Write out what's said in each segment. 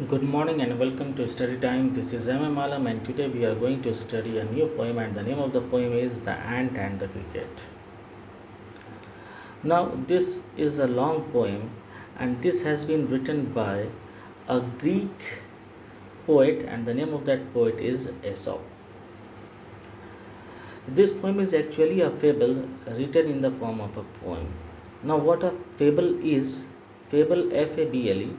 Good morning and welcome to Study Time. This is M. M. Alam and today we are going to study a new poem and the name of the poem is The Ant and the Cricket. Now this is a long poem and this has been written by a Greek poet and the name of that poet is Aesop. This poem is actually a fable written in the form of a poem. Now what a fable is, fable F-A-B-L-E,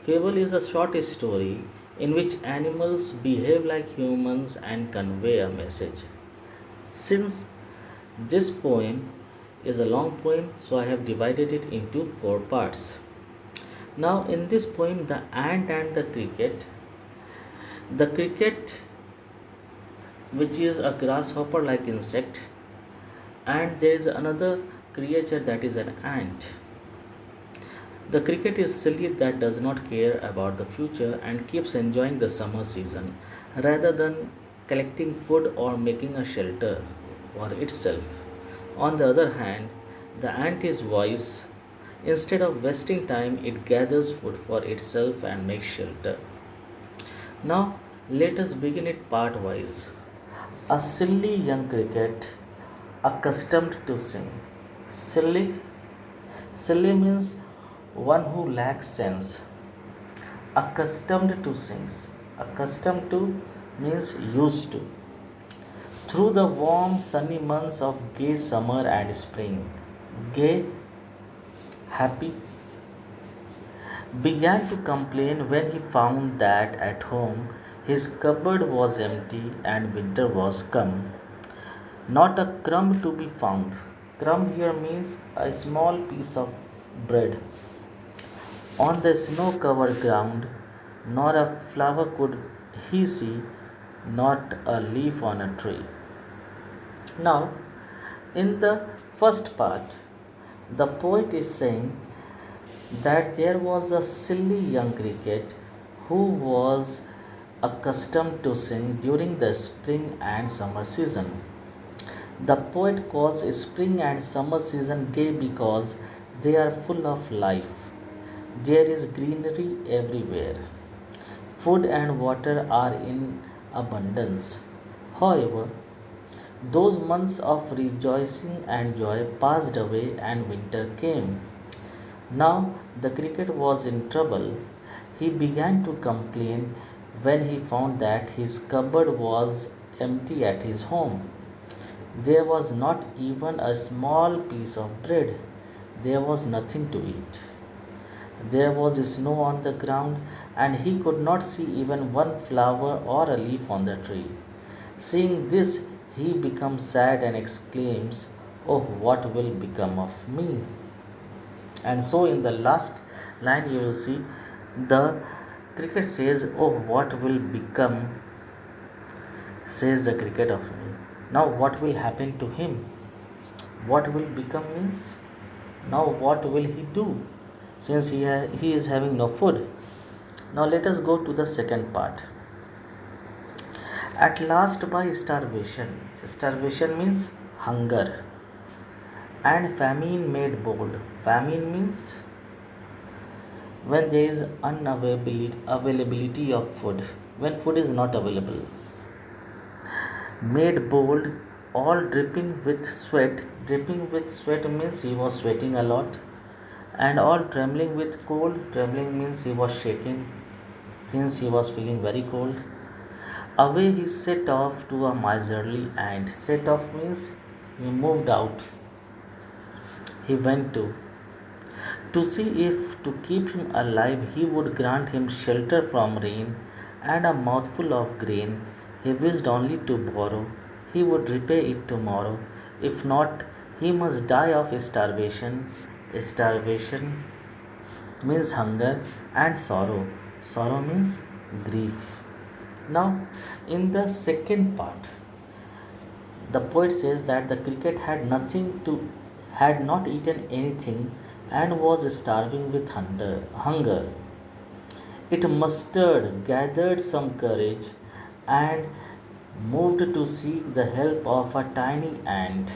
fable is a short story in which animals behave like humans and convey a message. Since this poem is a long poem, so I have divided it into four parts. Now, in this poem, the ant and the cricket, which is a grasshopper like insect, and there is another creature that is an ant. The cricket is silly that does not care about the future and keeps enjoying the summer season rather than collecting food or making a shelter for itself. On the other hand, the ant is wise. Instead of wasting time, it gathers food for itself and makes shelter. Now, let us begin it part wise. A silly young cricket accustomed to sing. Silly Silly means one who lacks sense. Accustomed to sings. Accustomed to means used to. Through the warm sunny months of gay summer and spring, gay, happy, began to complain when he found that at home his cupboard was empty and winter was come. Not a crumb to be found. Crumb here means a small piece of bread on the snow covered ground, nor a flower could he see, not a leaf on a tree. Now, in the first part, the poet is saying that there was a silly young cricket who was accustomed to sing during the spring and summer season. The poet calls spring and summer season gay because they are full of life. There is greenery everywhere. Food and water are in abundance. However, those months of rejoicing and joy passed away and winter came. Now the cricket was in trouble. He began to complain when he found that his cupboard was empty at his home. There was not even a small piece of bread. There was nothing to eat. There was snow on the ground, and he could not see even one flower or a leaf on the tree. Seeing this, he becomes sad and exclaims, "Oh, what will become of me?" And so, in the last line, you will see the cricket says, "Oh, what will become," says the cricket of me. Now, what will happen to him? What will become means? Now, what will he do since he is having no food? Now, let us go to the second part. At last, by starvation. Starvation means hunger. And famine made bold. Famine means when there is unavailability of food, when food is not available. Made bold, all dripping with sweat. Dripping with sweat means he was sweating a lot, and all trembling with cold. Trembling means he was shaking since he was feeling very cold. Away he set off to a miserly ant. Set off means he moved out. He went to see if to keep him alive he would grant him shelter from rain and a mouthful of grain he wished only to borrow. He would repay it tomorrow. If not, he must die of starvation. Starvation means hunger and sorrow. Sorrow means grief. Now, in the second part, the poet says that the cricket had not eaten anything and was starving with hunger. It mustered, gathered some courage, and moved to seek the help of a tiny ant.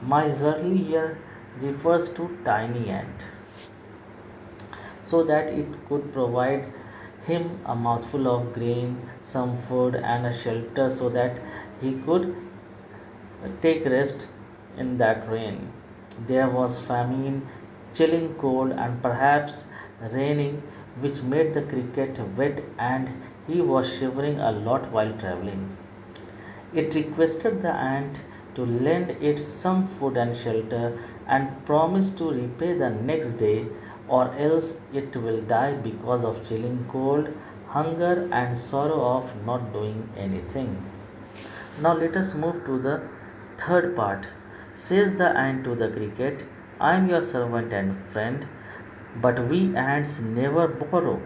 Miserly here refers to tiny ant, so that it could provide him a mouthful of grain, some food, and a shelter so that he could take rest in that rain. There was famine, chilling cold, and perhaps raining, which made the cricket wet, and he was shivering a lot while traveling. It requested the ant to lend it some food and shelter and promised to repay the next day, or else it will die because of chilling cold, hunger, and sorrow of not doing anything. Now let us move to the third part. Says the ant to the cricket, I am your servant and friend, but we ants never borrow,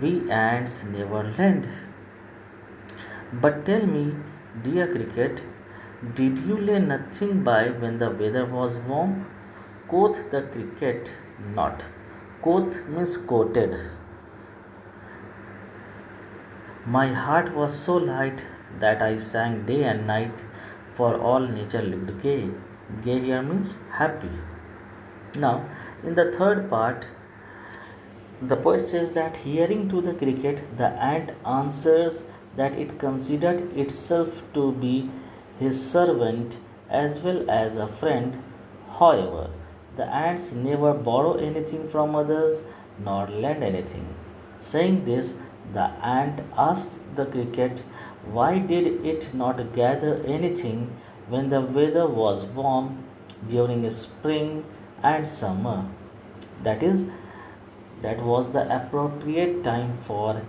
we ants never lend. But tell me, dear cricket, did you lay nothing by when the weather was warm? Quoth the cricket, not. Quoth means quoted. My heart was so light that I sang day and night, for all nature looked gay. Gay here means happy. Now, in the third part, the poet says that hearing to the cricket, the ant answers that it considered itself to be his servant as well as a friend. However, the ants never borrow anything from others nor lend anything. Saying this, the ant asks the cricket why did it not gather anything when the weather was warm during spring and summer. That is, that was the appropriate time for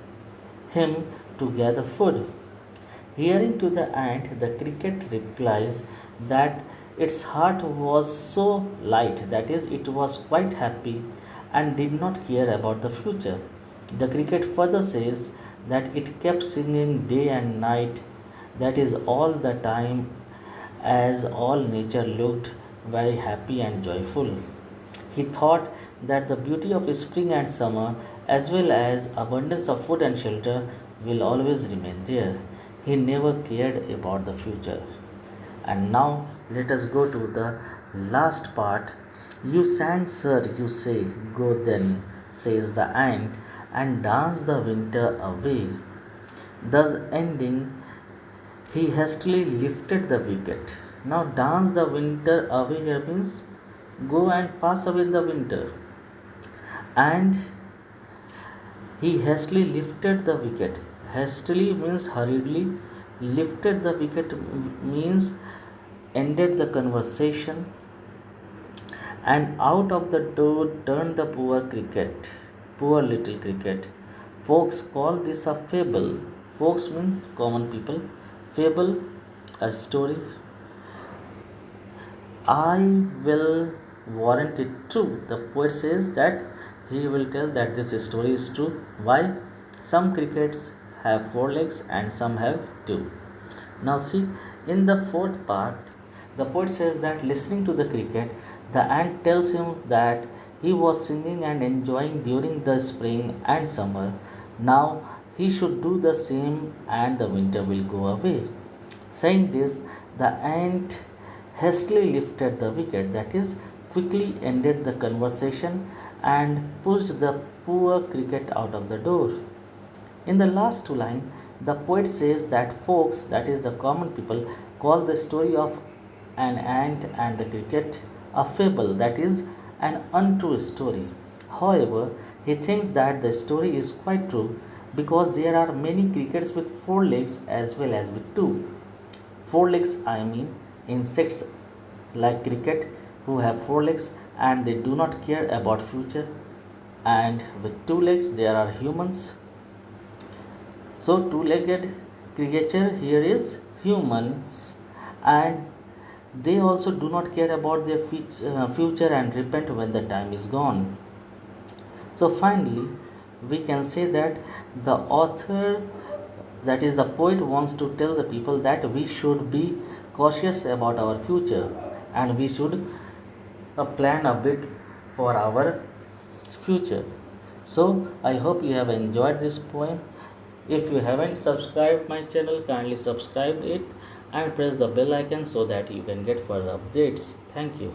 him to gather food. Hearing to the ant, the cricket replies that its heart was so light, that is, it was quite happy and did not care about the future. The cricket further says that it kept singing day and night, that is, all the time, as all nature looked very happy and joyful. He thought that the beauty of spring and summer, as well as abundance of food and shelter, will always remain there. He never cared about the future. And now let us go to the last part. You sang, sir, you say, go then, says the ant, and dance the winter away. Thus ending, he hastily lifted the wicket. Now dance the winter away here means go and pass away the winter. And he hastily lifted the wicket. Hastily means hurriedly. Lifted the wicket means ended the conversation. And out of the door turned the poor cricket. Poor little cricket. Folks call this a fable. Folks mean common people. Fable, a story. I will warrant it true. The poet says that he will tell that this story is true. Why? Some crickets have four legs and some have two. Now, see, in the fourth part, the poet says that listening to the cricket, the ant tells him that he was singing and enjoying during the spring and summer. Now, he should do the same and the winter will go away. Saying this, the ant hastily lifted the wicket, that is, quickly ended the conversation and pushed the poor cricket out of the door. In the last two lines, the poet says that folks, that is, the common people, call the story of an ant and the cricket a fable, that is, an untrue story. However, he thinks that the story is quite true because there are many crickets with four legs as well as with two. Four legs, I mean insects like cricket who have four legs and they do not care about future, and with two legs there are humans. So two-legged creature here is humans, and they also do not care about their future and repent when the time is gone. So finally we can say that the author, that is the poet, wants to tell the people that we should be cautious about our future and we should plan a bit for our future. So I hope you have enjoyed this poem. If you haven't subscribed my channel, kindly subscribe it and press the bell icon so that you can get further updates. Thank you.